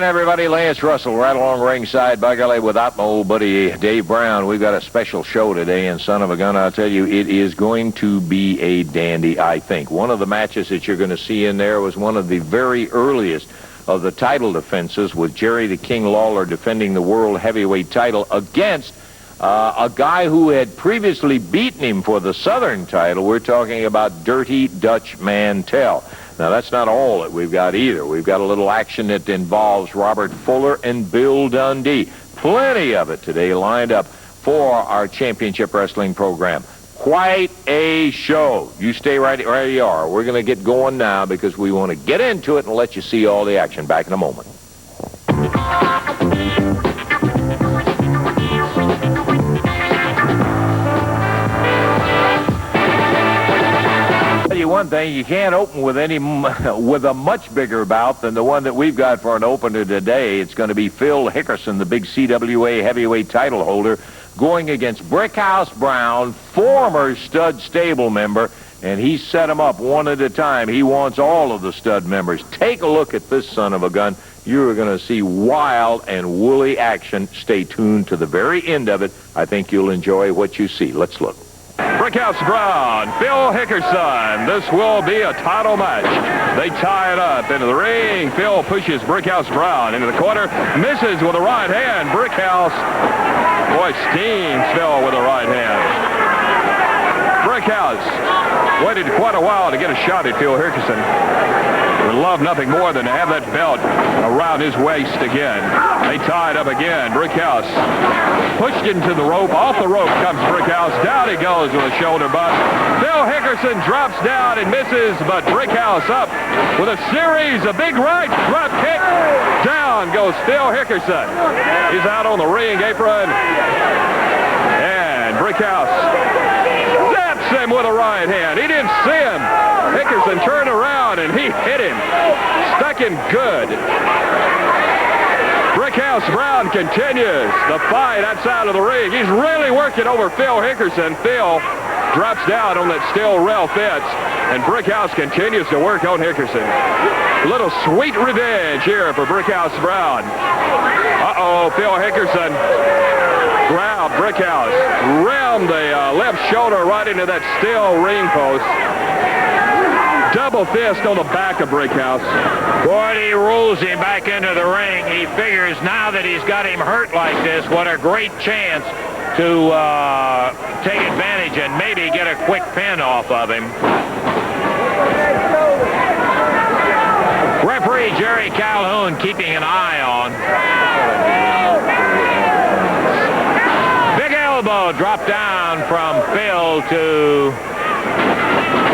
Everybody, Lance Russell right along ringside. By golly, without my old buddy Dave Brown, we've got a special show today, and son of a gun, I'll tell you, it is going to be a dandy, I think. One of the matches that you're going to see in there was one of the very earliest of the title defenses, with Jerry The King Lawler defending the World Heavyweight title against a guy who had previously beaten him for the Southern title. We're talking about Dirty Dutch Mantell. Now, that's not all that we've got either. We've got a little action that involves Robert Fuller and Bill Dundee. Plenty of it today lined up for our championship wrestling program. Quite a show. You stay right where you are. We're going to get going now because we want to get into it and let you see all the action. Back in a moment. One thing, you can't open with a much bigger bout than the one that we've got for an opener today. It's going to be Phil Hickerson, the big CWA heavyweight title holder, going against Brickhouse Brown, former stud stable member, and he set them up one at a time. He wants all of the stud members. Take a look at this son of a gun. You're going to see wild and woolly action. Stay tuned to the very end of it. I think you'll enjoy what you see. Let's look. Brickhouse Brown, Phil Hickerson. This will be a title match. They tie it up into the ring. Phil pushes Brickhouse Brown into the corner. Misses with a right hand. Brickhouse, boy, steams Phil with a right hand. Brickhouse waited quite a while to get a shot at Phil Hickerson. Would love nothing more than to have that belt around his waist again. They tied up again. Brickhouse pushed into the rope. Off the rope comes Brickhouse. Down he goes with a shoulder butt. Phil Hickerson drops down and misses, but Brickhouse up with a series of big right drop kick. Down goes Phil Hickerson. He's out on the ring apron. And Brickhouse zaps him with a right hand. He didn't see him. Hickerson turned around and he hit him. Stuck him good. Brickhouse Brown continues the fight outside of the ring. He's really working over Phil Hickerson. Phil drops down on that steel rail fence, and Brickhouse continues to work on Hickerson. A little sweet revenge here for Brickhouse Brown. Uh-oh, Phil Hickerson grabbed Brickhouse, rammed the left shoulder right into that steel ring post. Double fist on the back of Brickhouse. Boy, he rolls him back into the ring. He figures now that he's got him hurt like this, what a great chance to take advantage and maybe get a quick pin off of him. Referee Jerry Calhoun keeping an eye on. Big elbow dropped down from Phil to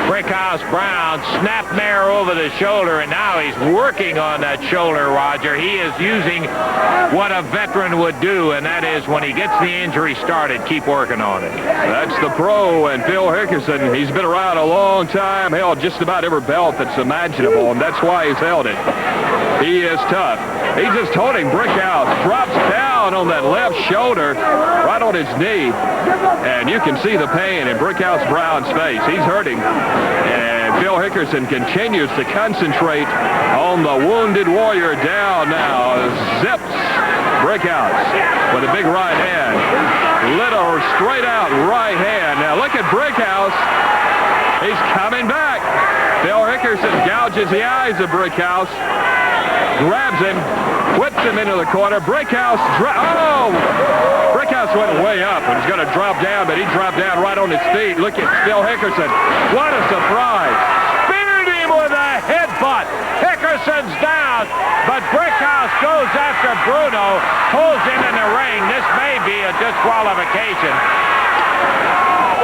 Brickhouse Brown. Snapmare over the shoulder, and now he's working on that shoulder, Roger. He is using what a veteran would do, and that is when he gets the injury started, keep working on it. That's the pro, and Phil Hickerson, he's been around a long time, held just about every belt that's imaginable, and that's why he's held it. He is tough. He's just holding Brickhouse, drops down on that left shoulder, right on his knee, and you can see the pain in Brickhouse Brown's face. He's hurting, and Phil Hickerson continues to concentrate on the wounded warrior. Down now, zips Brickhouse with a big right hand. Little straight out right hand. Now look at Brickhouse. He's coming back. Phil Hickerson gouges the eyes of Brickhouse. Grabs him, whips him into the corner. Brickhouse, Brickhouse went way up and was going to drop down, but he dropped down right on his feet. Look at Phil Hickerson. What a surprise. Speared him with a headbutt. Hickerson's down, but Brickhouse goes after Bruno, pulls him in the ring. This may be a disqualification.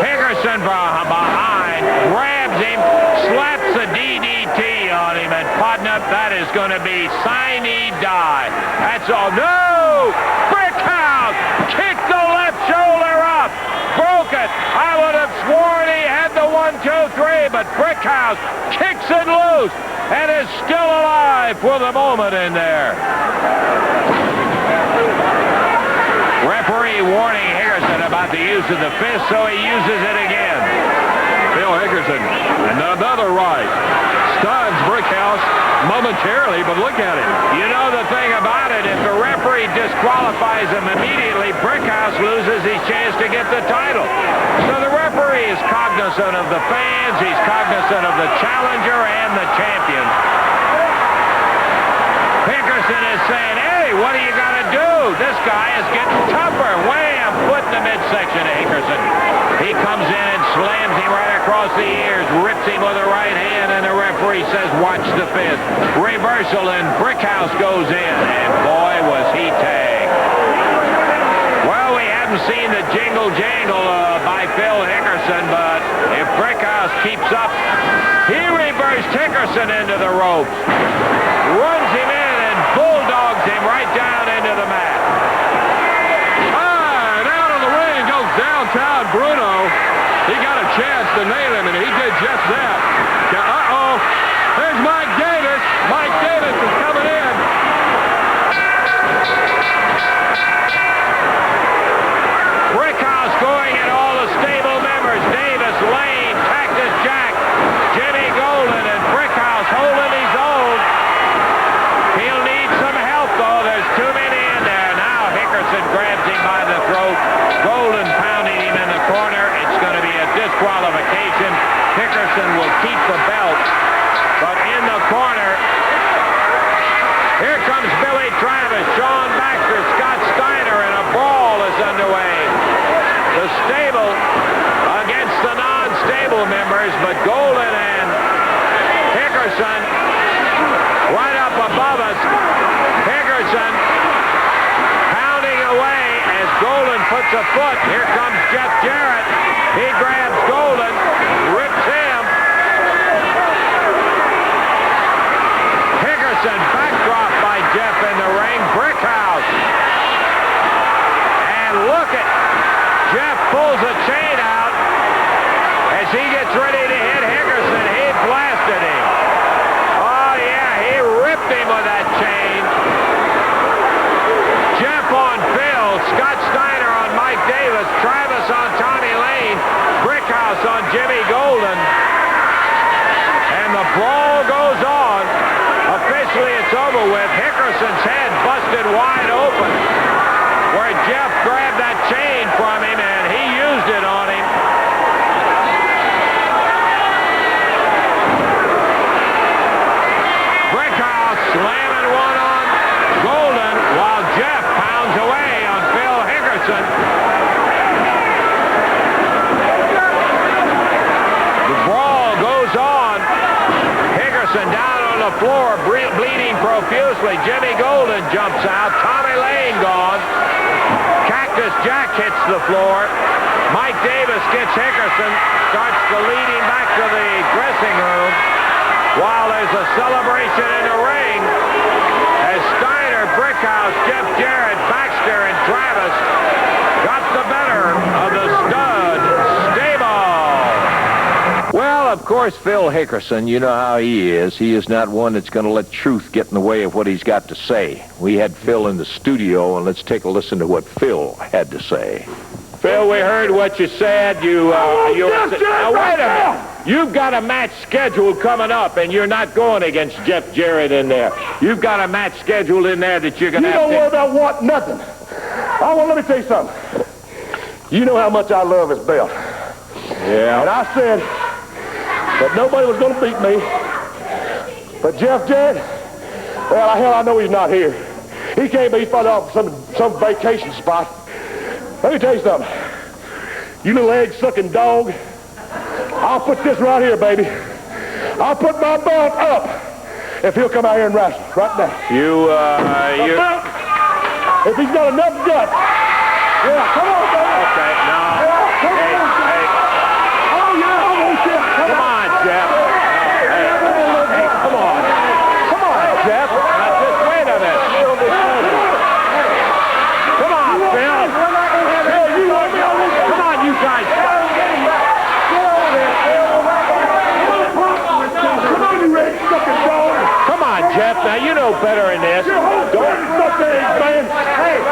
Hickerson from behind grabs him, slaps the DDT on him, and partner, that is going to be sine die. That's all. No! Brickhouse kicked the left shoulder up. Broke it. I would have sworn he had the 1, 2, 3, but Brickhouse kicks it loose and is still alive for the moment in there. Referee warning Hickerson about the use of the fist, so he uses it again. Phil Hickerson, and another right. Stuns Brickhouse momentarily, but look at him. You know the thing about it, if the referee disqualifies him immediately, Brickhouse loses his chance to get the title. So the referee is cognizant of the fans, he's cognizant of the challenger and the champion. Hickerson is saying, hey, what do you got to do? This guy is getting tougher. Wham! Foot in the midsection of Hickerson. He comes in and slams him right across the ears, rips him with the right hand, and the referee says, watch the fist. Reversal, and Brickhouse goes in, and boy, was he tagged. Well, we haven't seen the jingle-jangle by Phil Hickerson, but if Brickhouse keeps up, he reversed Hickerson into the ropes, runs him in, and bulldogs him right down into the mat. Out of the ring goes downtown Bruno. He got a chance to nail him, and he did just that. Uh-oh. There's Mike Davis. Mike Davis is coming in. Brickhouse going at all the stable members. Davis, Lane, Cactus Jack, Jimmy Golden, and Brickhouse holding his own. He'll need some help, though. There's too many in there. Now Hickerson grabs him by the throat. Golden pounding him in the corner. It's going to be a disqualification. Hickerson will keep the belt. But in the corner, here comes Billy Travis, Sean Baxter, Scott Steiner, and a brawl is underway. The stable against the non-stable members, but Golden and Hickerson right up above us. Hickerson pounding away as Golden puts a foot. Here comes Jeff Jarrett. He grabs Golden, rips him. Hickerson backdrop by Jeff in the ring. Brickhouse. And look at Jeff pulls a chain out as he gets ready to hit Hickerson. He blasted him. Oh, yeah, he ripped him with that chain. Jeff on Phil, Scott Steiner on Mike Davis, Travis on Tommy Lane, Brickhouse on Jimmy Golden. And the brawl goes on. Officially, it's over with. Hickerson's head busted wide open, where Jeff grabbed that chain from him, and he used it on him. Brickhouse slamming one on Golden, while Jeff pounds away on Phil Hickerson. The brawl goes on. Hickerson down on the floor, bleeding profusely. Jimmy Golden jumps out. Tommy Lane gone. Cactus Jack hits the floor. Mike Davis gets Hickerson, starts to lead him back to the dressing room while there's a celebration in the ring as Steiner, Brickhouse, Jeff Jarrett, Baxter, and Travis got the better of the stud stable. Well, of course, Phil Hickerson, you know how he is. He is not one that's going to let truth get in the way of what he's got to say. We had Phil in the studio, and let's take a listen to what Phil had to say. Phil, we heard what you said. Now, wait a minute. You've got a match scheduled coming up, and you're not going against Jeff Jarrett in there. You've got a match scheduled in there that you're going to have to... You don't worry about what, nothing. Let me tell you something. You know how much I love his belt. Yeah. And I said that nobody was going to beat me. But Jeff Jarrett, well, hell, I know he's not here. He can't be. He's probably off some vacation spot. Let me tell you something. You little egg-sucking dog, I'll put this right here, baby. I'll put my belt up if he'll come out here and wrestle right now. If he's got enough guts. Yeah, come on, baby. Okay, no. Yeah, come on. Hey. Oh, yeah, I'm on shit. Come on, Jeff. Hey, come on. Come on, Jeff. Now, just wait a minute. Come on, Phil. Come on, you guys. Come on, Jeff. Now, you know better than this. Don't stop there, man. Hey,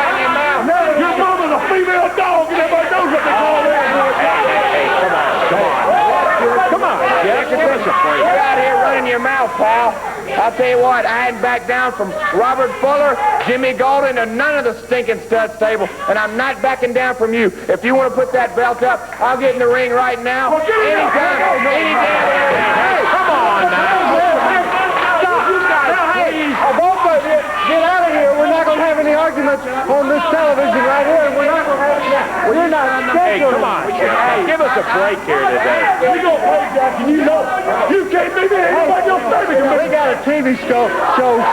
your mama's a female dog, and everybody knows what they call her. Hey, come on, Jeff. You're out here running your mouth, pal. I'll tell you what, I hadn't backed down from Robert Fuller, Jimmy Golden, and none of the stinking stud stable, and I'm not backing down from you. If you want to put that belt up, I'll get in the ring right now. Anytime, any day. Hey, come on now. Both of you, get out of here. We're not going to have any arguments on this television right here. We're not going to have We're not Hey, come on, Jeff. Hey, give us a break here today. We don't play, Jack, and you know you can't be there. Anybody else we got a TV show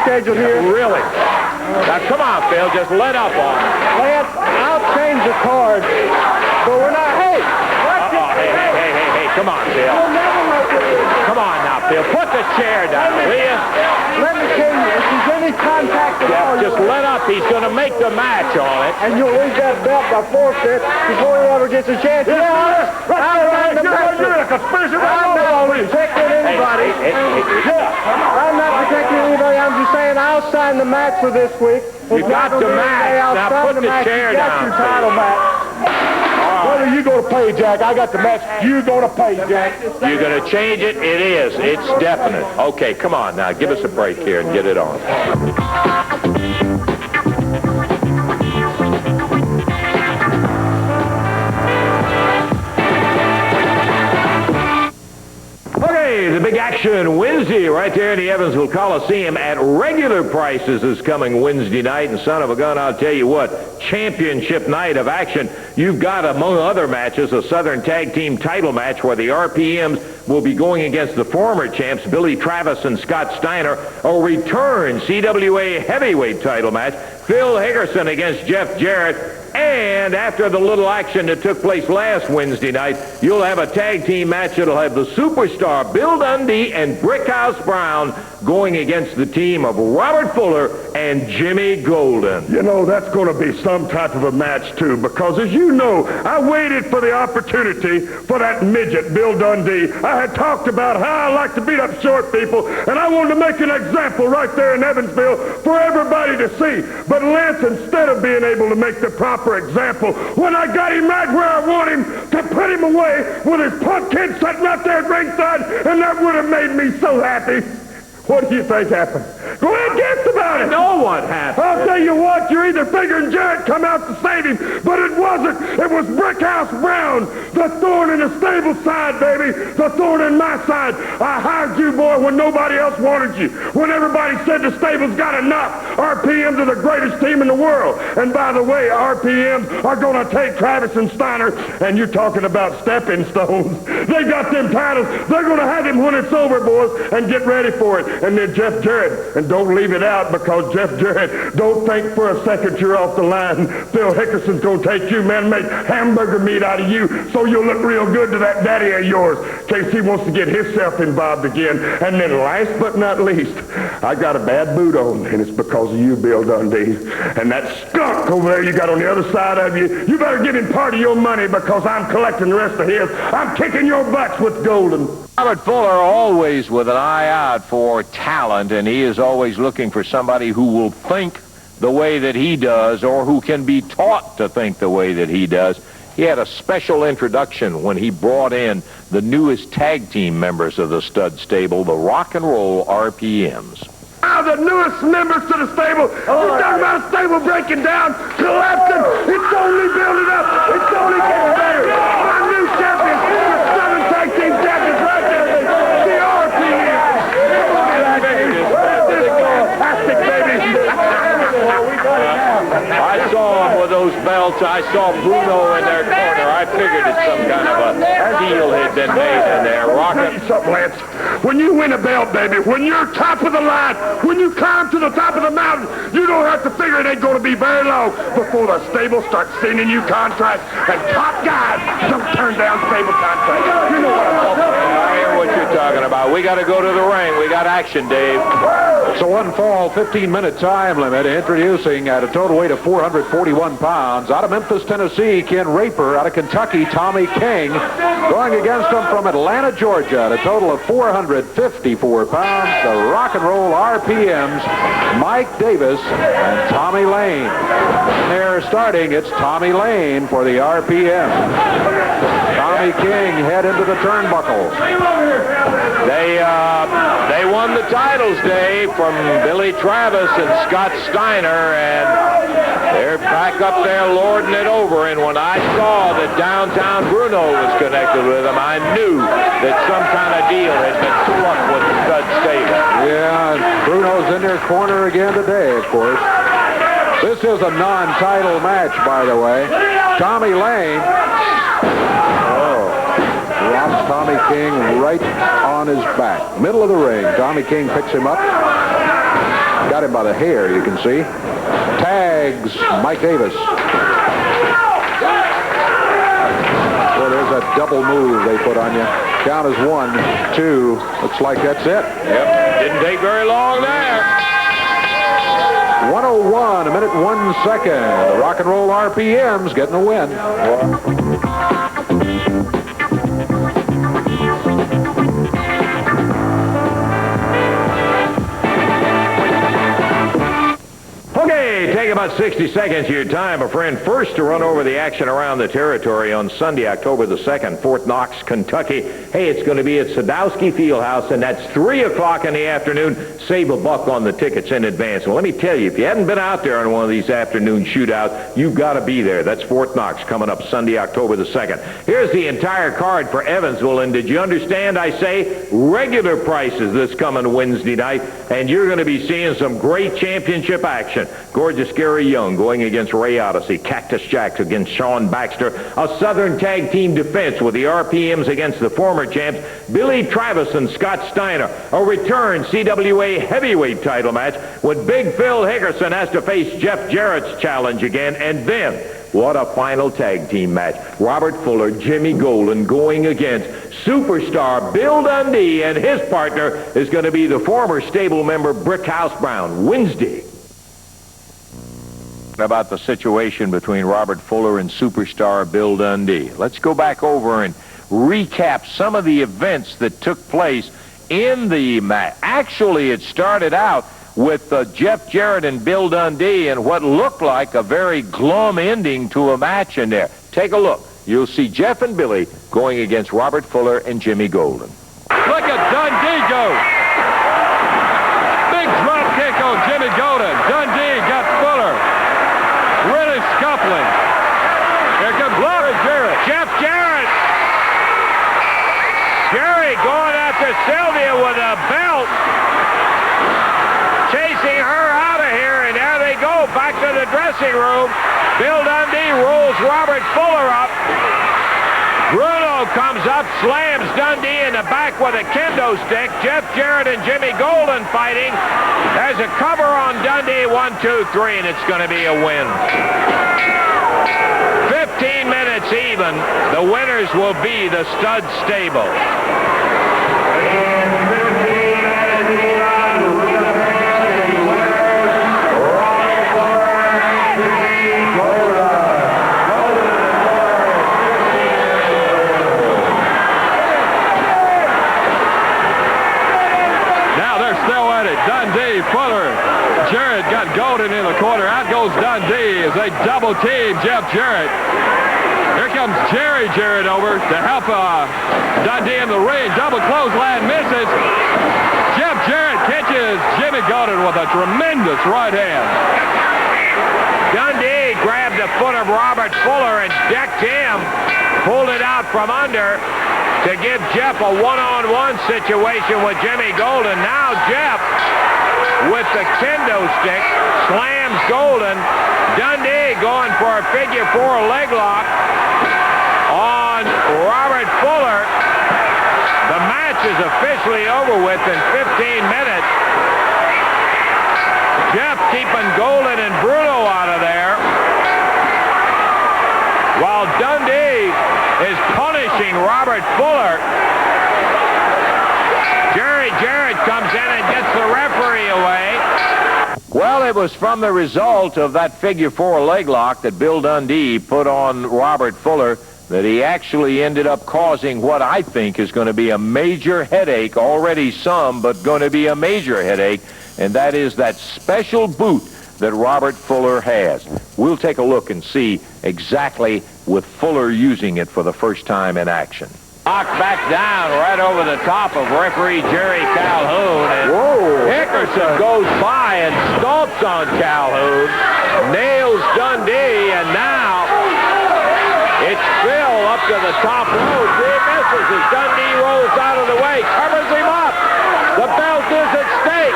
scheduled here. Really? Now, come on, Phil. Just let up on it. Lance, I'll change the card, but we're not. Hey, Hey, come on, Phil. Come on now, Phil. Put the chair down, will you? let me tell you, if there's any contact at all, Just let up. He's going to make the match on it. and you'll lose that belt by forfeit before he ever gets a chance. You're not protecting anybody. I'm not protecting anybody. I'm just saying I'll sign the match for this week. You got the match. I'll Now sign put the match. chair You got down, your title match. What are you going to pay, Jack? I got the match. You're going to pay, Jack. You're going to change it? It is. It's definite. Okay, come on now. Give us a break here and get it on. Okay, the big action Wednesday right there in the Evansville Coliseum at regular prices is coming Wednesday night. And son of a gun, I'll tell you what, championship night of action. You've got, among other matches, a Southern Tag Team title match where the RPMs will be going against the former champs, Billy Travis and Scott Steiner. A return CWA heavyweight title match, Phil Hickerson against Jeff Jarrett. And after the little action that took place last Wednesday night, you'll have a tag team match that'll have the Superstar Bill Dundee and Brickhouse Brown going against the team of Robert Fuller and Jimmy Golden. You know, that's going to be some type of a match, too, because, as you know, I waited for the opportunity for that midget, Bill Dundee. I had talked about how I like to beat up short people, and I wanted to make an example right there in Evansville for everybody to see. But Lance, instead of being able to make the proper example, when I got him right where I want him, to put him away with his punk kid sitting out there at ringside, and that would have made me so happy. What do you think happened? Go ahead, guess about it. I know what happened. I'll tell you what, you're either figuring Jarrett come out to save him, but it wasn't. It was Brickhouse Brown, the thorn in the stable side, baby, the thorn in my side. I hired you, boy, when nobody else wanted you, when everybody said the stable's got enough. RPMs are the greatest team in the world. And by the way, RPMs are going to take Travis and Steiner, and you're talking about stepping stones. They got them titles. They're going to have him when it's over, boys, and get ready for it. And then Jeff Jarrett, and don't leave it out, because Jeff Jarrett, don't think for a second you're off the line. Phil Hickerson's going to take you, man, make hamburger meat out of you, so you'll look real good to that daddy of yours, in case he wants to get himself involved again. And then last but not least, I got a bad boot on, and it's because of you, Bill Dundee. And that skunk over there you got on the other side of you, you better give him part of your money, because I'm collecting the rest of his. I'm kicking your butts with Golden. Robert Fuller always with an eye out for talent, and he is always looking for somebody who will think the way that he does, or who can be taught to think the way that he does. He had a special introduction when he brought in the newest tag team members of the stud stable, the Rock and Roll RPMs. Now the newest members to the stable. You're talking about a stable breaking down, collapsing. It's only building up. It's only getting better. My new champions, the Southern Tag Team champions right there, the RPM. Look at that, baby. This is fantastic, baby. I saw him with those belts. I saw Bruno in their corner. I figured it's some kind of a deal had been made in there. I'll tell you something, Lance. When you win a belt, baby, when you're top of the line, when you climb to the top of the mountain, you don't have to figure it ain't going to be very long before the stable starts sending you contracts, and top guys don't turn down stable contracts. You know what I'm talking about. I hear what you're talking about. We got to go to the ring. We got action, Dave. It's a one-fall, 15-minute time limit. Introducing at a total weight of 441 pounds. Out of Memphis, Tennessee, Ken Raper. Out of Kentucky, Tommy King. Going against him from Atlanta, Georgia, at a total of 454 pounds. The Rock and Roll RPMs, Mike Davis and Tommy Lane. And they're starting. It's Tommy Lane for the RPM. Tommy King head into the turnbuckle. They won the titles, Dave, from Billy Travis and Scott Steiner, and they're back up there lording it over. And when I saw that Downtown Bruno was connected with them, I knew that some kind of deal had been struck with the stud stable. Yeah, Bruno's in their corner again today, of course. This is a non-title match, by the way. Tommy Lane drops Tommy King right on his back. Middle of the ring. Tommy King picks him up. Got him by the hair, you can see. Tags Mike Davis. Well, there's that double move they put on you. Count is 1, 2. Looks like that's it. Yep. Didn't take very long there. 1:01, a minute, 1 second. The Rock and Roll RPMs getting a win. Okay, take about 60 seconds of your time, my friend. First to run over the action around the territory on Sunday, October the 2nd, Fort Knox, Kentucky. Hey, it's going to be at Sadowski Fieldhouse, and that's 3 o'clock in the afternoon. Save $1 on the tickets in advance. Well, let me tell you, if you hadn't been out there on one of these afternoon shootouts, you've got to be there. That's Fort Knox coming up Sunday, October the 2nd. Here's the entire card for Evansville, and did you understand I say regular prices this coming Wednesday night, and you're going to be seeing some great championship action. Gorgeous Gary Young going against Ray Odyssey. Cactus Jack against Sean Baxter. A Southern Tag Team defense with the RPMs against the former champs Billy Travis and Scott Steiner. A return CWA heavyweight title match when Big Phil Hickerson has to face Jeff Jarrett's challenge again. And then, what a final tag team match. Robert Fuller, Jimmy Golden going against superstar Bill Dundee, and his partner is going to be the former stable member Brickhouse Brown. Wednesday. About the situation between Robert Fuller and superstar Bill Dundee. Let's go back over and recap some of the events that took place in the match. Actually, it started out with Jeff Jarrett and Bill Dundee and what looked like a very glum ending to a match in there. Take a look. You'll see Jeff and Billy going against Robert Fuller and Jimmy Golden. Look at Dundee go. Big drop kick on Jimmy Golden. Dundee got Fuller. Really scuffling. Here comes Jarrett. Jeff Jarrett. Jerry going after Sylvia with a belt. Chasing her out of here, and there they go, back to the dressing room. Bill Dundee rolls Robert Fuller up. Bruno comes up, slams Dundee in the back with a kendo stick. Jeff Jarrett and Jimmy Golden fighting. There's a cover on Dundee, 1, 2, 3, and it's going to be a win. 15 minutes even. The winners will be the stud stable. Dundee, Fuller, Jarrett got Golden in the corner. Out goes Dundee as they double team Jeff Jarrett. Here comes Jerry Jarrett over to help Dundee in the ring. Double clothesline misses. Jeff Jarrett catches Jimmy Golden with a tremendous right hand. Dundee grabbed the foot of Robert Fuller and decked him, pulled it out from under to give Jeff a one-on-one situation with Jimmy Golden. Now Jeff, with the kendo stick, slams Golden. Dundee going for a figure 4 leg lock on Robert Fuller. The match is officially over with in 15 minutes. Jeff keeping Golden and Bruno out of there, while Dundee is punishing Robert Fuller. comes in and gets the referee away. Well, it was from the result of that figure 4 leg lock that Bill Dundee put on Robert Fuller that he actually ended up causing what I think is going to be a major headache, already some, but going to be a major headache, and that is that special boot that Robert Fuller has. We'll take a look and see exactly with Fuller using it for the first time in action. Knocked back down right over the top of referee Jerry Calhoun. And Hickerson goes by and stomps on Calhoun, nails Dundee, and now it's Phil up to the top rope. He misses as Dundee rolls out of the way, covers him up. The belt is at stake.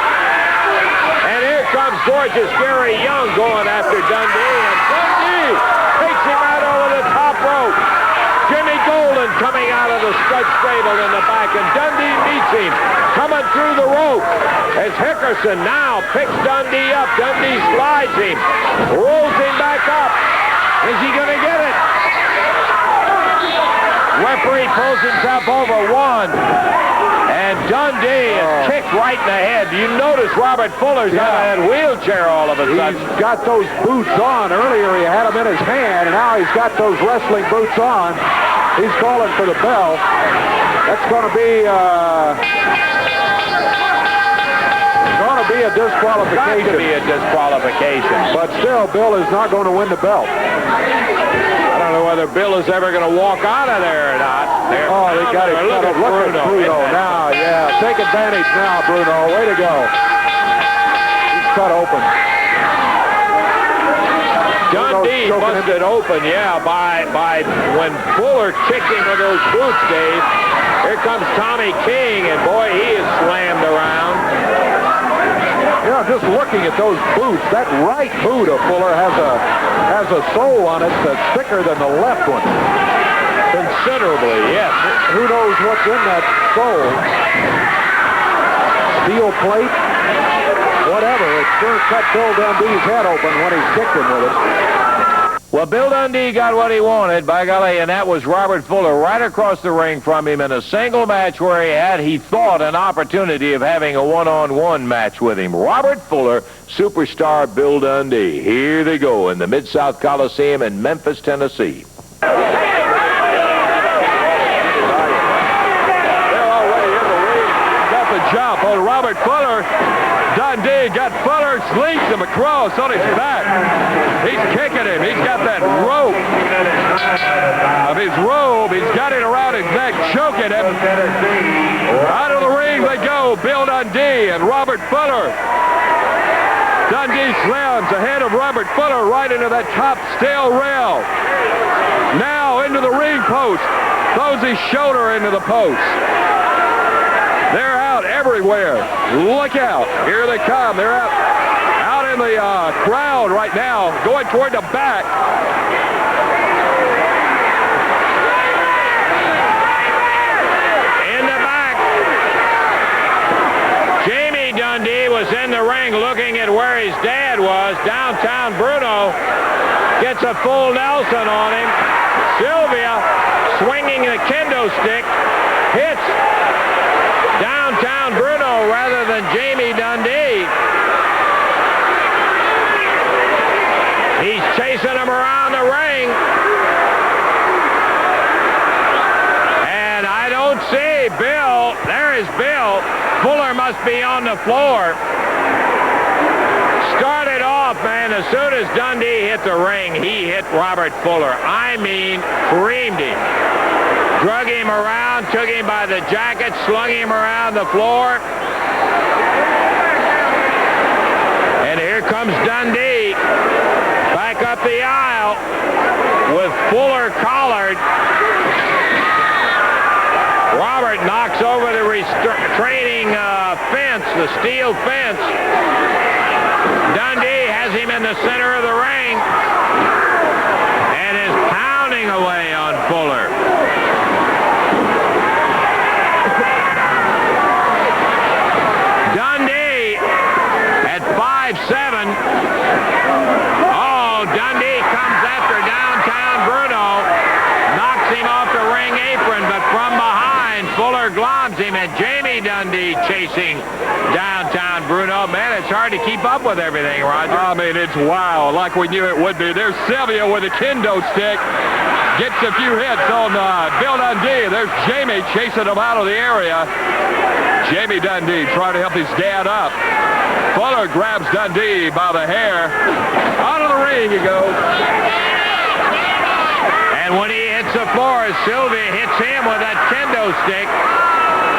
And here comes George's Gary Young going after Dundee, and Dundee takes him out over the top rope. Jimmy Golden coming out of the stud stable in the back, and Dundee meets him coming through the rope as Hickerson now picks Dundee up. Dundee slides him, rolls him back up. Is he going to get it? Referee pulls himself over one, and Dundee is kicked right in the head. You notice Robert Fuller's got that wheelchair all of a sudden. He's got those boots on. Earlier he had them in his hand, and now he's got those wrestling boots on. He's calling for the bell. That's going to be a disqualification. Got to be a disqualification. But still, Bill is not going to win the belt. I don't know whether Bill is ever going to walk out of there or not. Oh, they got it. Look at Bruno now. Yeah, take advantage now, Bruno. Way to go. He's cut open. Dundee busted open, yeah, by when Fuller kicked him with those boots, Dave. Here comes Tommy King, and boy, he is slammed around. Yeah, just looking at those boots, that right boot of Fuller has a sole on it that's thicker than the left one. Considerably, yes. Who knows what's in that sole? Steel plate? Whatever. It sure cut Bill Dundee's head open when he kicked him with it. Well, Bill Dundee got what he wanted, by golly, and that was Robert Fuller right across the ring from him in a single match where he thought, an opportunity of having a one-on-one match with him. Robert Fuller, superstar Bill Dundee. Here they go in the Mid-South Coliseum in Memphis, Tennessee. They're already in the ring. Got the jump on Robert Fuller. Dundee got Fuller, slings him across on his back. He's kicking him. He's got that rope of his robe. He's got it around his neck, choking him. Out of the ring they go, Bill Dundee and Robert Fuller. Dundee slams ahead of Robert Fuller right into that top steel rail. Now into the ring post. Throws his shoulder into the post. They're out everywhere. Look out. Here they come. They're out in the crowd right now, going toward the back. In the back, Jamie Dundee was in the ring looking at where his dad was. Downtown Bruno gets a full Nelson on him. Sylvia, swinging the kendo stick, hits Downtown Bruno rather than Jamie Dundee. He's chasing him around the ring. And I don't see Bill. There is Bill. Fuller must be on the floor. Started off, man, as soon as Dundee hit the ring, he hit Robert Fuller. I mean, creamed him. Drug him around, took him by the jacket, slung him around the floor. And here comes Dundee back up the aisle with Fuller collared. Robert knocks over the restraining fence, the steel fence. Dundee has him in the center of the ring and is pounding away on Fuller. Dundee at 5'7". Oh, Dundee comes after Downtown Bruno, knocks him off the ring apron, but from behind, Fuller globs him, and Jamie Jamie Dundee chasing downtown Bruno. Man, it's hard to keep up with everything, Roger. I mean, it's wild, like we knew it would be. There's Sylvia with a kendo stick. Gets a few hits on Bill Dundee. There's Jamie chasing him out of the area. Jamie Dundee trying to help his dad up. Fuller grabs Dundee by the hair. Out of the ring he goes. And when he hits the floor, Sylvia hits him with that kendo stick.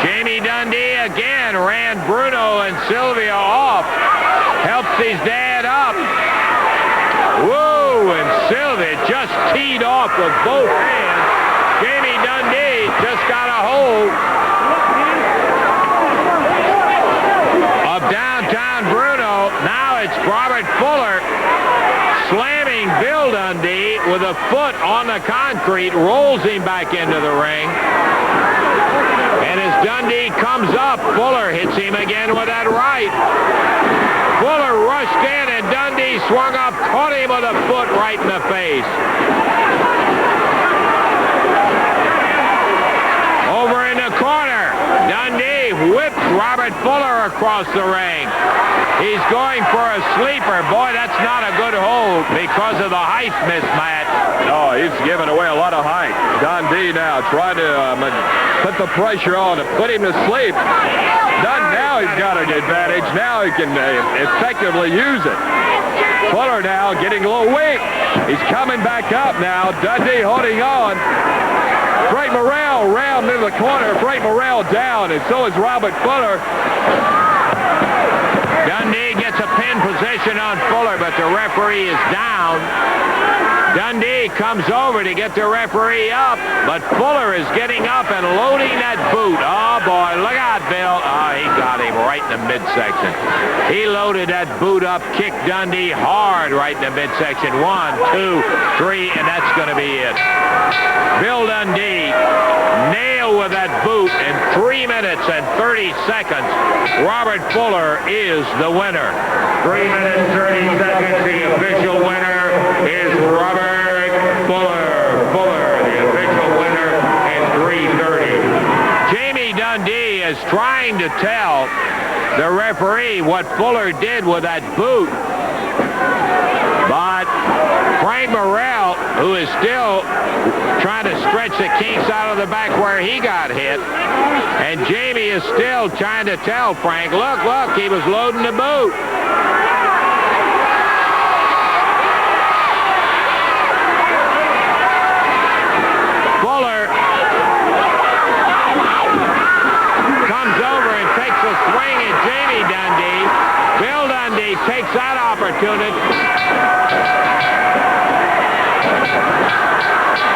Jamie Dundee again ran Bruno and Sylvia off. Helps his dad up. Whoa, and Sylvia just teed off with both hands. Jamie Dundee just got a hold of downtown Bruno. Now it's Robert Fuller slamming Bill Dundee with a foot on the concrete, rolls him back into the ring. And as Dundee comes up, Fuller hits him again with that right. Fuller rushed in and Dundee swung up, caught him with a foot right in the face. Over in the corner, Dundee whips Robert Fuller across the ring. He's going for a sleeper. Boy, that's not a good hold because of the height mismatch. Oh, he's giving away a lot of height. Dundee now trying to put the pressure on to put him to sleep. Now he's got an advantage. Now he can effectively use it. Fuller now getting a little weak. He's coming back up now. Dundee holding on. Frank Morrell round into the corner. Frank Morrell down, and so is Robert Fuller. Dundee gets a pin position on Fuller, but the referee is down. Dundee comes over to get the referee up, but Fuller is getting up and loading that boot. Oh, boy, look out, Bill. Oh, he got him right in the midsection. He loaded that boot up, kicked Dundee hard right in the midsection. 1, 2, 3, and that's going to be it. Bill Dundee nailed with that boot in 3 minutes and 30 seconds. Robert Fuller is the winner. 3 minutes, 30 seconds. The official winner is Robert Fuller. Fuller, the official winner, in 3:30. Jamie Dundee is trying to tell the referee what Fuller did with that boot. But Frank Morrell, who is still trying to stretch the kinks out of the back where he got hit, and Jamie is still trying to tell Frank, look, he was loading the boot. Fuller comes over and takes a swing at Jamie Dundee. Bill Dundee takes that opportunity.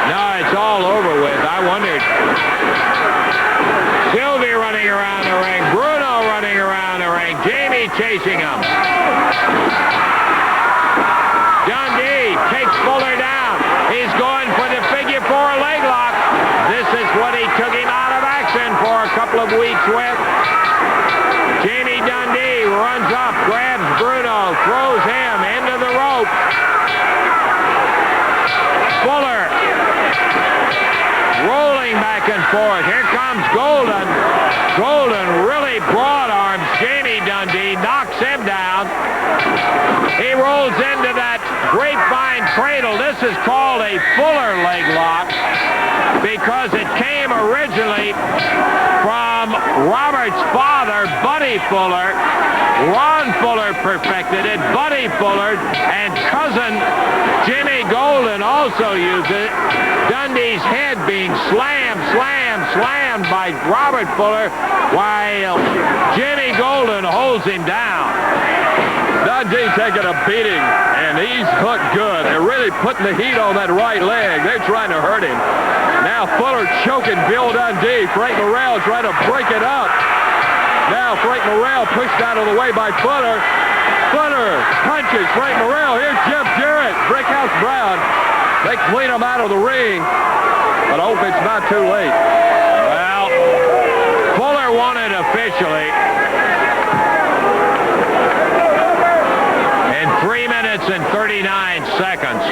No, it's all over with. I wondered. Sylvia running around the ring. Bruno running around the ring. Jamie chasing him. Dundee takes Fuller down. He's going for the figure 4 leg lock. This is what he took him out of action for a couple of weeks with. Jamie Dundee runs up, grabs Bruno, throws him into the rope. Fuller rolling back and forth. Here comes Golden. Golden really broad arms Jamie Dundee, knocks him down. He rolls into that grapevine cradle. This is called a Fuller leg lock because it came originally from Robert's father, Buddy Fuller. Ron Fuller perfected it. Buddy Fuller and cousin Jimmy Golden also used it. Dundee's head being slammed by Robert Fuller while Jimmy Golden holds him down. Dundee taking a beating, and he's hooked good. They're really putting the heat on that right leg. They're trying to hurt him. Now Fuller choking Bill Dundee. Frank Morrell trying to break it up. Now Frank Morrell pushed out of the way by Fuller. Fuller punches Frank Morrell. Here's Jeff Jarrett, Brickhouse Brown. They clean him out of the ring, but I hope it's not too late. Well, Fuller won it officially. In 3 minutes and 39 seconds.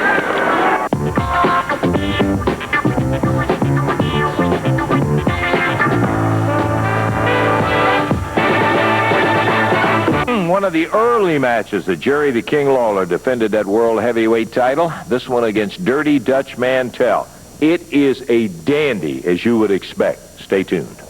the early matches that Jerry the King Lawler defended that world heavyweight title. This one against Dirty Dutch Mantell. It is a dandy, as you would expect. Stay tuned.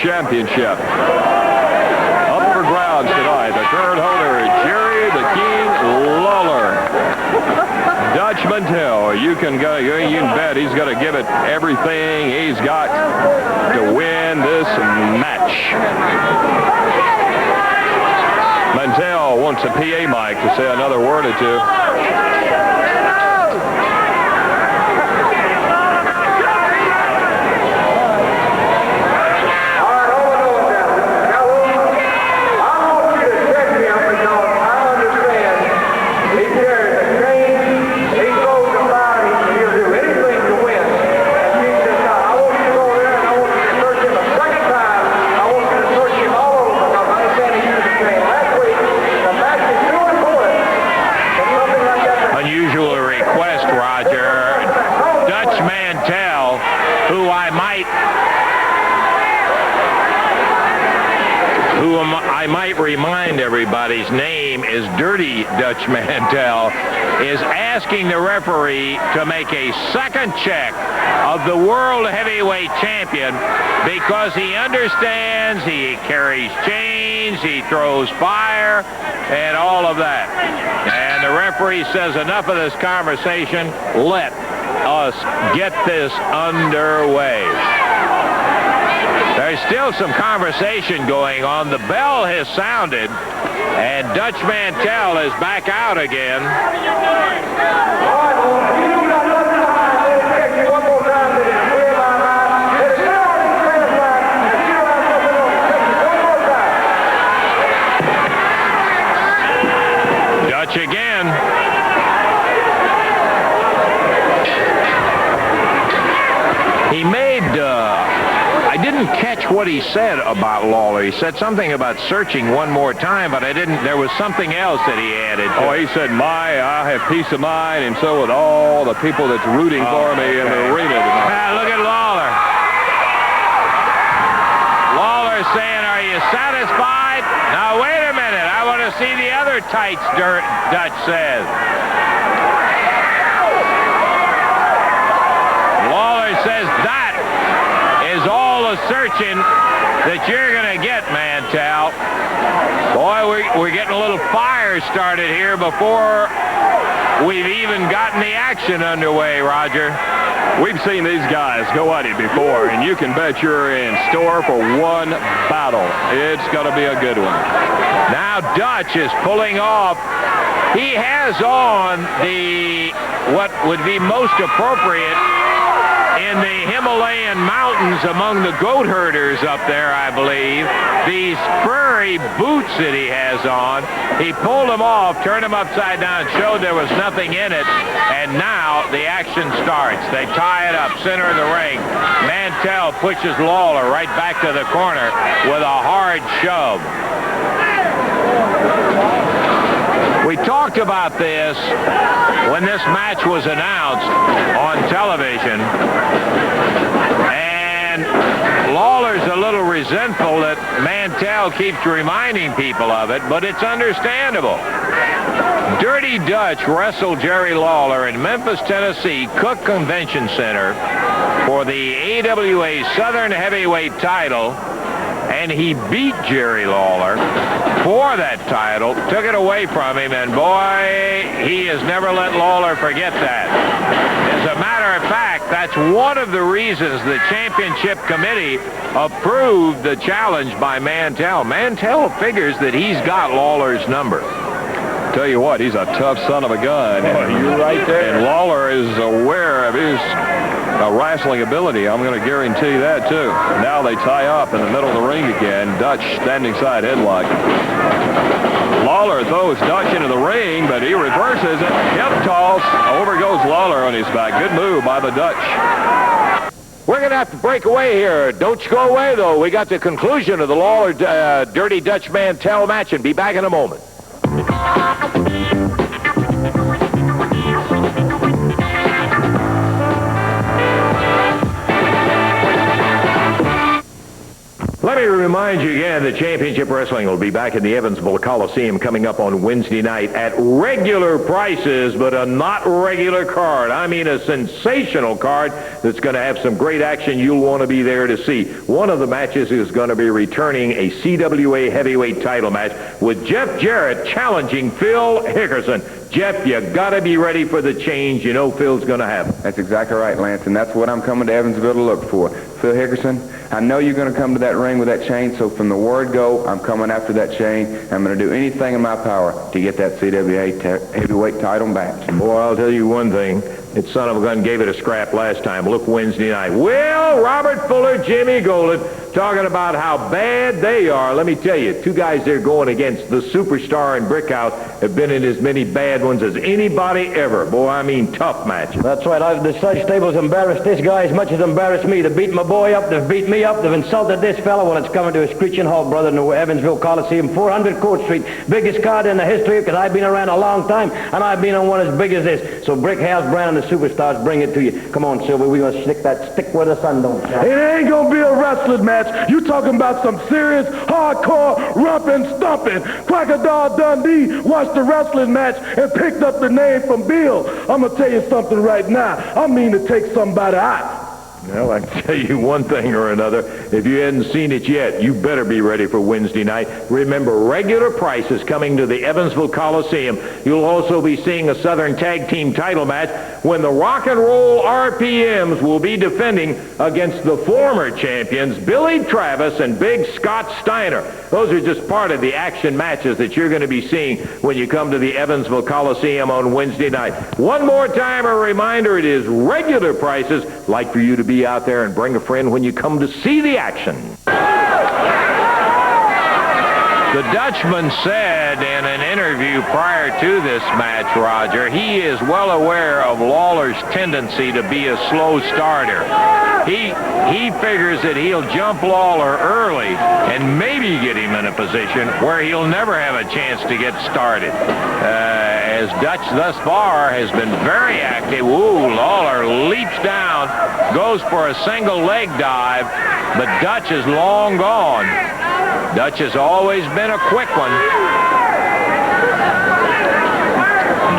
Championship. Up for grabs tonight, the current holder, Jerry the King Lawler. Dutch Mantell, you can bet he's going to give it everything he's got to win this match. Mantell wants a PA mic to say another word or two. I might remind everybody's name is Dirty Dutch Mantell, is asking the referee to make a second check of the world heavyweight champion because he understands he carries chains, he throws fire, and all of that. And the referee says enough of this conversation. Let us get this underway. There's still some conversation going on. The bell has sounded, and Dutch Mantell is back out again. Dutch again. He made... I didn't catch what he said about Lawler. He said something about searching one more time, but I didn't. There was something else that he added. Oh, he said, I have peace of mind, and so with all the people that's rooting for me in the arena tonight. Look at Lawler. Lawler saying, are you satisfied? Now, wait a minute. I want to see the other tights, Dutch says. Lawler says that is all the searching that you're going to get, Mantell. Boy, we're getting a little fire started here before we've even gotten the action underway, Roger. We've seen these guys go at it before, and you can bet you're in store for one battle. It's going to be a good one. Now Dutch is pulling off. He has on what would be most appropriate in the Himalayan mountains among the goat herders up there, I believe. These furry boots that he has on. He pulled them off, turned them upside down, showed there was nothing in it, and now the action starts. They tie it up, center of the ring. Mantell pushes Lawler right back to the corner with a hard shove. We talked about this when this match was announced on television, and Lawler's a little resentful that Mantell keeps reminding people of it, but it's understandable. Dirty Dutch wrestled Jerry Lawler in Memphis, Tennessee, Cook Convention Center for the AWA Southern Heavyweight title, and he beat Jerry Lawler for that title, took it away from him, and boy, he has never let Lawler forget that. As a matter of fact, that's one of the reasons the championship committee approved the challenge by Mantell. Mantell figures that he's got Lawler's number. Tell you what, he's a tough son of a gun. You're right there. And Lawler is aware of his wrestling ability. I'm going to guarantee that, too. Now they tie up in the middle of the ring again. Dutch standing side headlock. Lawler throws Dutch into the ring, but he reverses it. Hip toss. Over goes Lawler on his back. Good move by the Dutch. We're going to have to break away here. Don't you go away, though. We got the conclusion of the Lawler Dirty Dutch Mantell match, and be back in a moment. Let me remind you again that Championship Wrestling will be back in the Evansville Coliseum coming up on Wednesday night at regular prices, but a not regular card. I mean a sensational card that's going to have some great action you'll want to be there to see. One of the matches is going to be returning a CWA heavyweight title match with Jeff Jarrett challenging Phil Hickerson. Jeff, you got to be ready for the change you know Phil's going to have. That's exactly right, Lance, and that's what I'm coming to Evansville to look for. Phil Hickerson, I know you're going to come to that ring with that chain, so from the word go, I'm coming after that chain. I'm going to do anything in my power to get that CWA heavyweight title back. Boy, I'll tell you one thing. That son of a gun gave it a scrap last time. Look Wednesday night. Will, Robert Fuller, Jimmy Golden, talking about how bad they are. Let me tell you, two guys there going against the Superstar and Brickhouse have been in as many bad ones as anybody ever. Boy, I mean tough matches. That's right. The Such Stable's embarrassed this guy as much as embarrassed me. They've beat my boy up. They've beat me up. They've insulted this fellow. Well, it's coming to a screeching halt, brother, in the Evansville Coliseum, 400 Court Street. Biggest card in the history, because I've been around a long time, and I've been on one as big as this. So Brickhouse Brown and the Superstars bring it to you. Come on, Sylvia. We're going to stick where the sun don't shine. It ain't going to be a wrestling match. You talking about some serious, hardcore, romping, stomping. Crocodile Dundee watched the wrestling match and picked up the name from Bill. I'm going to tell you something right now. I mean to take somebody out. Well, I can tell you one thing or another. If you hadn't seen it yet, you better be ready for Wednesday night. Remember, regular prices coming to the Evansville Coliseum. You'll also be seeing a Southern Tag Team title match when the Rock and Roll RPMs will be defending against the former champions, Billy Travis and Big Scott Steiner. Those are just part of the action matches that you're going to be seeing when you come to the Evansville Coliseum on Wednesday night. One more time, a reminder, it is regular prices. Like for you to be out there and bring a friend when you come to see the action. The Dutchman said in an interview prior to this match, Roger, he is well aware of Lawler's tendency to be a slow starter. He figures that he'll jump Lawler early and maybe get him in a position where he'll never have a chance to get started. As Dutch thus far has been very active. Ooh, Lawler leaps down, goes for a single leg dive, but Dutch is long gone. Dutch has always been a quick one.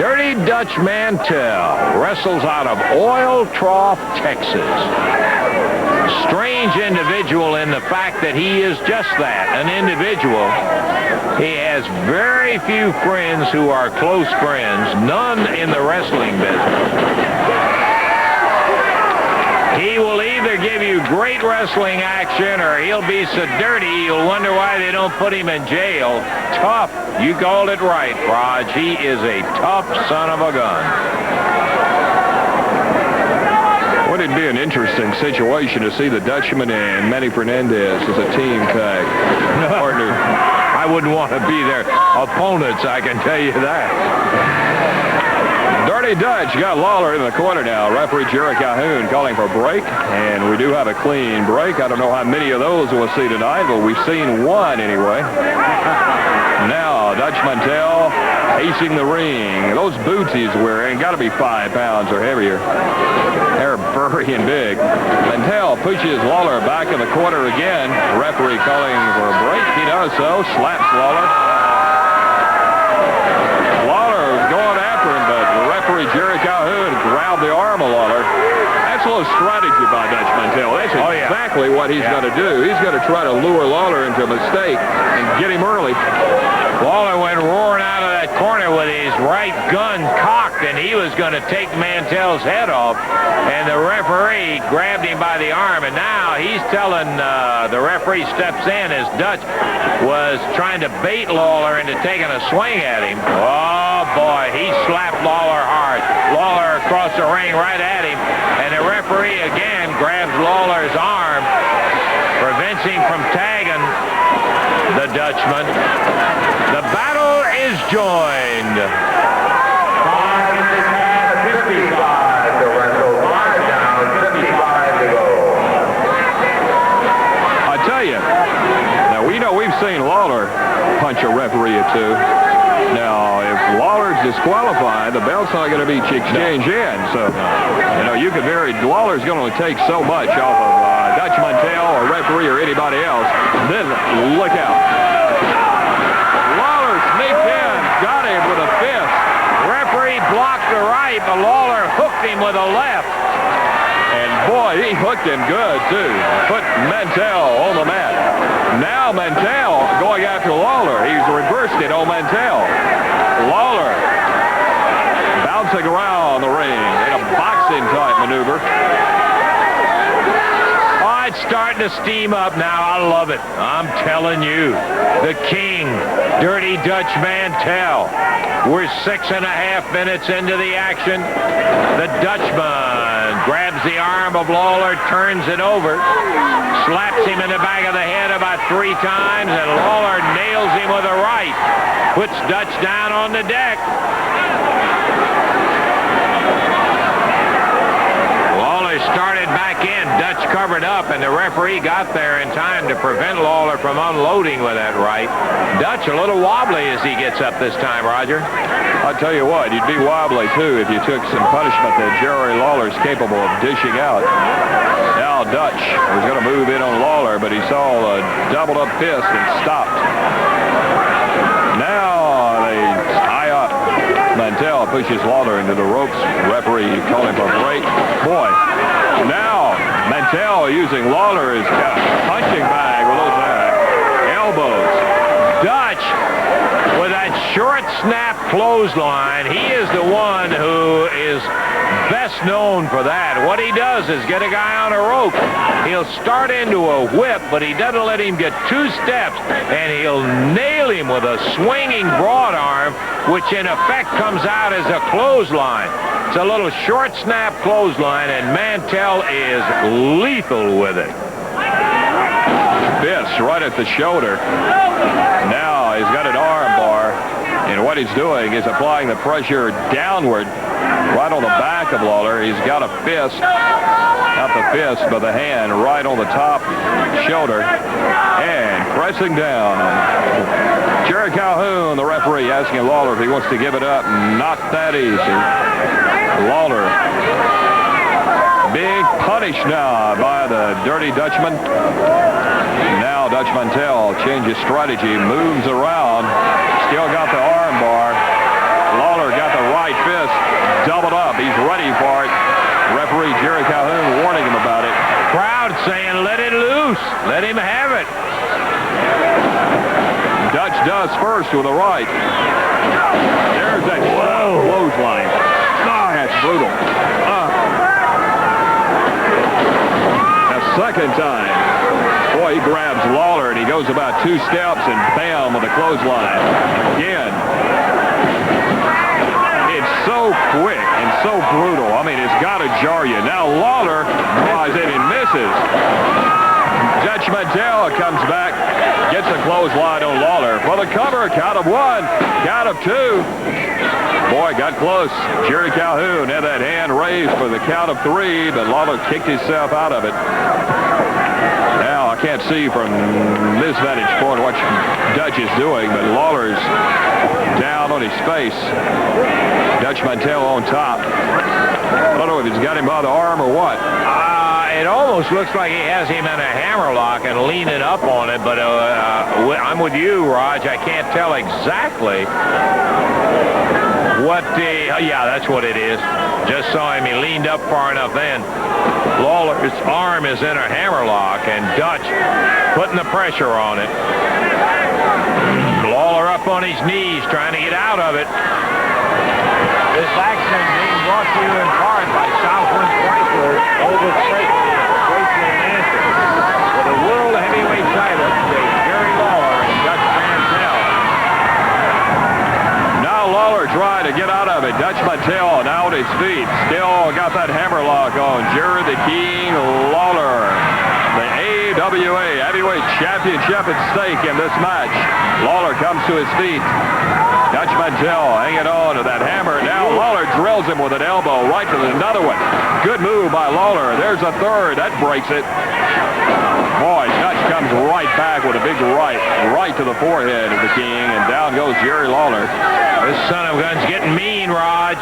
Dirty Dutch Mantell wrestles out of Oil Trough, Texas. Strange individual in the fact that he is just that, an individual. He has very few friends who are close friends, none in the wrestling business. He will either give you great wrestling action or he'll be so dirty you'll wonder why they don't put him in jail. Tough. You called it right, Raj. He is a tough son of a gun. Would it be an interesting situation to see the Dutchman and Manny Fernandez as a team tag partner? I wouldn't want to be their opponents, I can tell you that. Dirty Dutch got Lawler in the corner now. Referee Jerry Calhoun calling for a break, and we do have a clean break. I don't know how many of those we'll see tonight, but we've seen one anyway. Now, Dutch Mantell pacing the ring. Those boots he's wearing got to be 5 pounds or heavier. They're furry and big. Mantell pushes Lawler back in the corner again. Referee calling for a break. He does so. Slaps Lawler. Lawler is going after him, but referee Jerry Calhoun grabbed the arm of Lawler. That's a little strategy by Dutch Mantell. That's exactly what he's going to do. He's going to try to lure Lawler into a mistake and get him early. Lawler went roaring out of that corner with his right gun cocked, and he was going to take Mantell's head off. And the referee grabbed him by the arm, and now he's telling the referee steps in as Dutch was trying to bait Lawler into taking a swing at him. Oh, boy, he slapped Lawler hard. Lawler across the ring right at him, and the referee again grabs Lawler's arm, prevents him from tagging the Dutchman. The battle is joined. 55 to wrestle, 5 down, 55 to go. I tell you, now we know we've seen Lawler punch a referee or two. Now, if Lawler's disqualified, the belt's not going to be exchanged in. So, you know, you could Lawler's going to take so much off of Dutch Mantell or referee or anybody else. Then look out. Lawler sneaked in, got him with a fist. Referee blocked the right, but Lawler hooked him with a left. And boy, he hooked him good, too. Put Mantell on the mat. Now Mantell going after Lawler. He's reversed it on Mantell. Lawler bouncing around the ring in a boxing-type maneuver. Oh, it's starting to steam up now. I love it. I'm telling you. The King, Dirty Dutch Mantell. We're 6.5 minutes into the action. The Dutchman grabs the arm of Lawler, turns it over, slaps him in the back of the head about 3 times, and Lawler nails him with a right. Puts Dutch down on the deck. Lawler started back in. Dutch covered up, and the referee got there in time to prevent Lawler from unloading with that right. Dutch a little wobbly as he gets up this time, Roger. I'll tell you what, you'd be wobbly, too, if you took some punishment that Jerry Lawler's capable of dishing out. Now Dutch was going to move in on Lawler, but he saw a doubled-up fist and stopped. Now they tie up. Mantell pushes Lawler into the ropes. Referee calling for a break. Boy, now Mantell using Lawler as a punching bag with those elbows. Dutch with that short snap clothesline. He is the one who is best known for that. What he does is get a guy on a rope. He'll start into a whip, but he doesn't let him get 2 steps, and he'll nail him with a swinging broad arm, which in effect comes out as a clothesline. It's a little short snap clothesline, and Mantell is lethal with it. Fist right at the shoulder. Now he's got an arm bar, and what he's doing is applying the pressure downward right on the back of Lawler. He's got a fist, not the fist, but the hand right on the top shoulder, and pressing down. Jerry Calhoun, the referee, asking Lawler if he wants to give it up. Not that easy. Lawler, big punish now by the Dirty Dutchman. Now Dutch Mantell changes strategy, moves around, still got the arm bar. Lawler got the right fist, doubled up. He's ready for it. Referee Jerry Calhoun warning him about it. Crowd saying, let it loose. Let him have it. Dutch does first with a right. There's that clothesline. Oh, that's brutal. second time. Boy, he grabs Lawler, and he goes about 2 steps, and bam, with a clothesline. Again. It's so quick and so brutal. I mean, it's got to jar you. Now Lawler flies in and misses. Dutch Mantell comes back, gets a clothesline on Lawler. For the cover, count of 1, count of 2. Boy, got close. Jerry Calhoun had that hand raised for the count of 3, but Lawler kicked himself out of it. Now, I can't see from this vantage point what Dutch is doing, but Lawler's down on his face. Dutch Mantell on top. I don't know if he's got him by the arm or what. It almost looks like he has him in a hammerlock and leaning up on it, but I'm with you, Raj. I can't tell exactly what yeah, that's what it is. Just saw him. He leaned up far enough in. Lawler's arm is in a hammerlock, and Dutch putting the pressure on it. Lawler up on his knees, trying to get out of it. This action being brought to you in part by Southland Chrysler over Tracy and Nancy. For the World Heavyweight title, Jerry Lawler and Dutch Mantell. Now Lawler trying to get out of it. Dutch Mantell now on his feet. Still got that hammerlock on Jerry the King Lawler. The AWA Heavyweight Championship at stake in this match. Lawler comes to his feet. Dutch Mantell hanging on to that hammer. Now Lawler drills him with an elbow right to another one. Good move by Lawler. There's a third. That breaks it. Boy, Dutch comes right back with a big right to the forehead of the King, and down goes Jerry Lawler. This son of a gun's getting mean, Raj.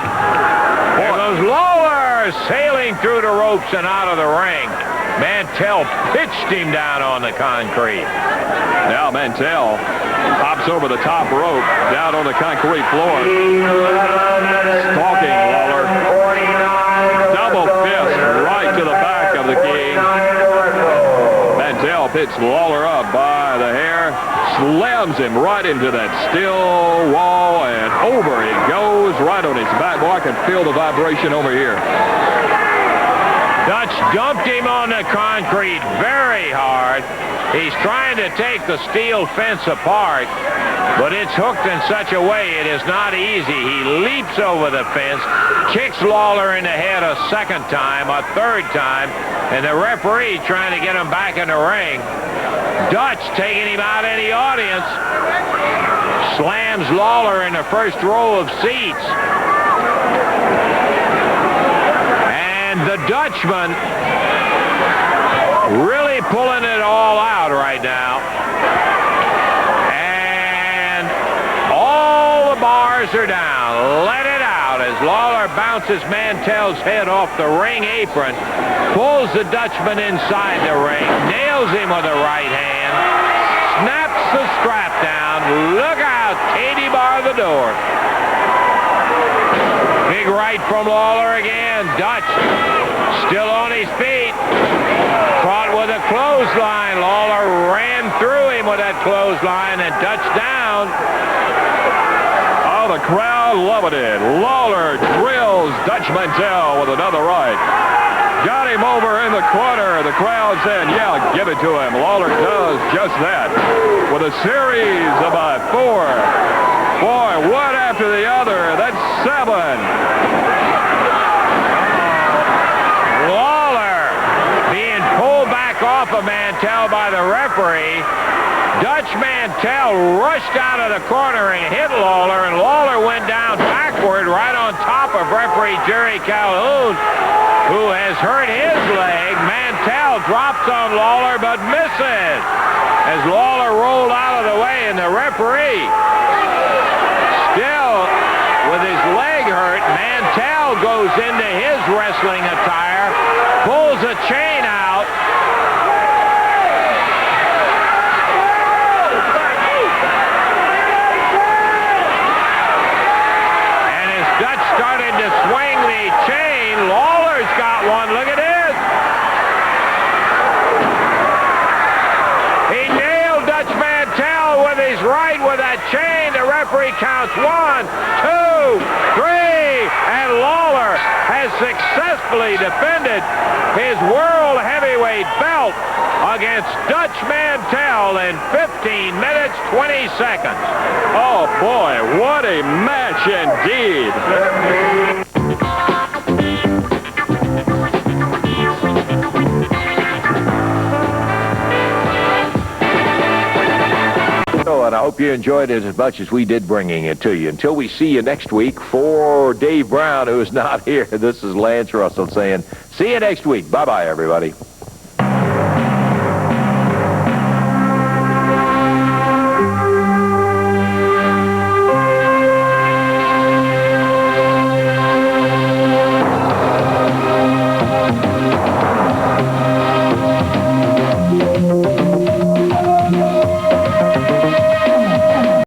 There goes Lawler sailing through the ropes and out of the ring. Mantell pitched him down on the concrete. Now Mantell hops over the top rope, down on the concrete floor. Stalking Lawler. Double fist right to the back of the King. Mantell picks Lawler up by the hair, slams him right into that steel wall, and over it goes right on his back. Boy, I can feel the vibration over here. Dutch dumped him on the concrete very hard. He's trying to take the steel fence apart, but it's hooked in such a way it is not easy. He leaps over the fence, kicks Lawler in the head a second time, a third time, and the referee trying to get him back in the ring. Dutch taking him out in the audience, slams Lawler in the first row of seats. And the Dutchman really pulling it all out right now. And all the bars are down. Let it out as Lawler bounces Mantell's head off the ring apron, pulls the Dutchman inside the ring, nails him with the right hand, snaps the strap down. Look out, Katie bar the door. Big right from Lawler again. Dutch still on his feet. Caught with a clothesline. Lawler ran through him with that clothesline and Dutch down. Oh, the crowd loving it. Lawler drills Dutch Mantell with another right. Got him over in the corner. The crowd saying, yeah, give it to him. Lawler does just that with a series of 4. Boy, one after the other. That's 7. Lawler being pulled back off of Mantell by the referee. Dutch Mantell rushed out of the corner and hit Lawler, and Lawler went down backward right on top of referee Jerry Calhoun, who has hurt his leg. Mantell drops on Lawler but misses as Lawler rolled out of the way, and the referee, still with his leg hurt, Mantell goes into his wrestling attire, pulls a chain out, and as Dutch started to swing the chain, Lawler's got one. Look at this. He nailed Dutch Mantell with his right with that chain. The referee counts 1, 2, 3. and Lawler has successfully defended his world heavyweight belt against Dutch Mantell in 15 minutes, 20 seconds. Oh, boy, what a match indeed. And I hope you enjoyed it as much as we did bringing it to you. Until we see you next week, for Dave Brown, who is not here, this is Lance Russell saying, see you next week. Bye-bye, everybody.